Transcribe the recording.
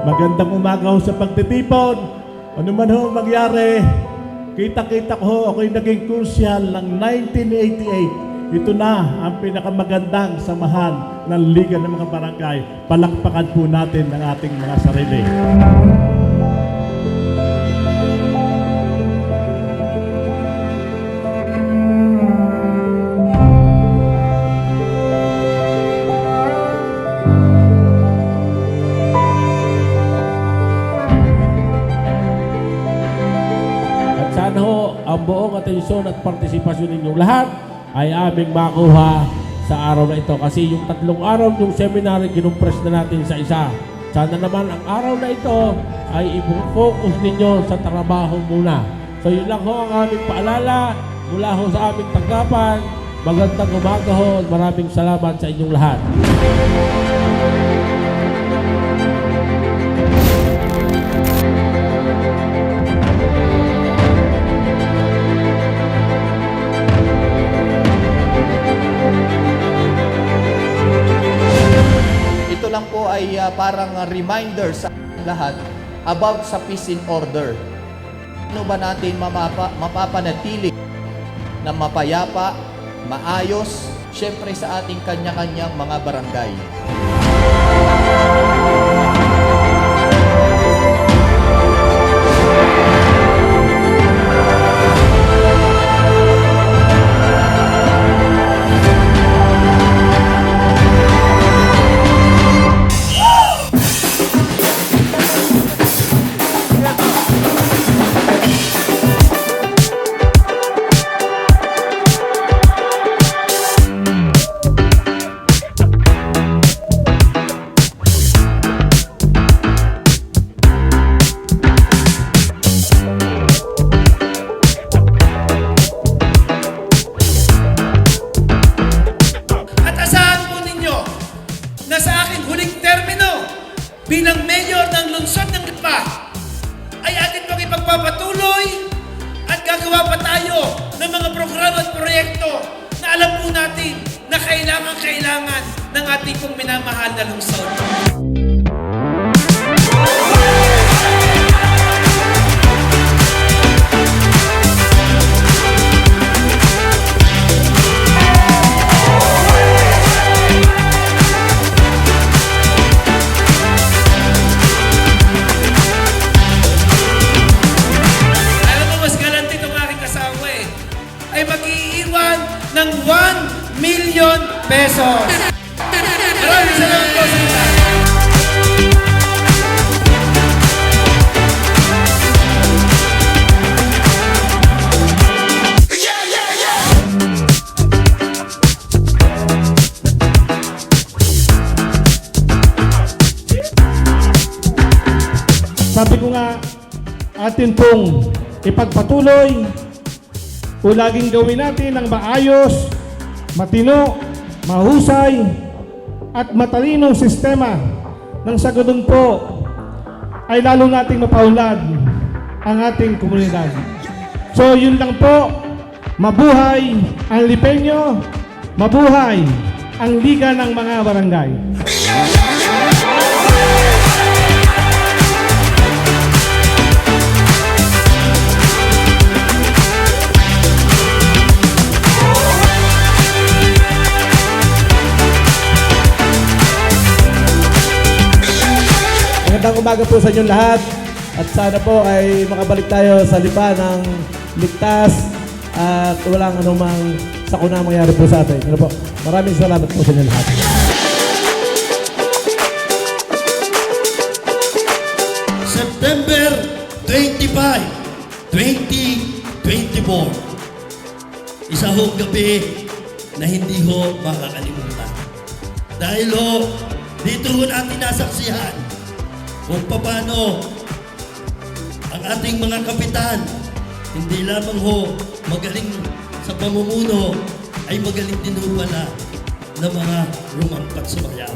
Magandang umaga ho sa pagtitipon. Ano man ho mangyari, kita-kita ko ho, ako'y naging konsyal ng 1988. Ito na ang pinakamagandang samahan ng Liga ng mga Barangay. Palakpakan po natin ang ating mga sarili. Sana ho ang buong atensyon at partisipasyon ninyong lahat ay aming makuha sa araw na ito. Kasi yung 3 araw yung seminary, kinumpres na natin sa isa. Sana naman ang araw na ito ay i-focus ninyo sa trabaho muna. So yun lang ho ang aming paalala mula ho sa aming tanggapan. Magandang umaga ho. Maraming salamat sa inyong lahat. Ito lang po ay parang reminder sa lahat about sa peace and order. Ano ba natin mapapanatili na mapayapa, maayos, syempre sa ating kanya-kanyang mga barangay. Bilang mayor ng lungsod ng Lipa, ay atin pong ipagpapatuloy at gagawa pa tayo ng mga programa at proyekto na alam po natin na kailangan ng ating pong minamahal na lungsod. Ay mag-iiwan ng 1 million pesos. Maraming salamat po sa inyo. Sabi ko nga, atin pong ipagpatuloy o laging gawin natin ang maayos, matino, mahusay, at matalinong sistema nang sa ganun po ay lalo nating mapaunlad ang ating komunidad. So yun lang po, mabuhay ang Lipeño, mabuhay ang Liga ng mga Barangay. Magandang umaga po sa inyong lahat at sana po ay makabalik tayo sa Lipa ng ligtas at walang anumang sakuna mangyari po sa atin. Ano po? Maraming salamat po sa inyong lahat. September 25, 2024. Isa ho gabi na hindi ho makakalimutan. Dahil ho, dito ho natin nasaksihan kung paano ang ating mga kapitan, hindi lamang ho magaling sa pamumuno, ay magaling din ho pala na mga rumampat sa bayan.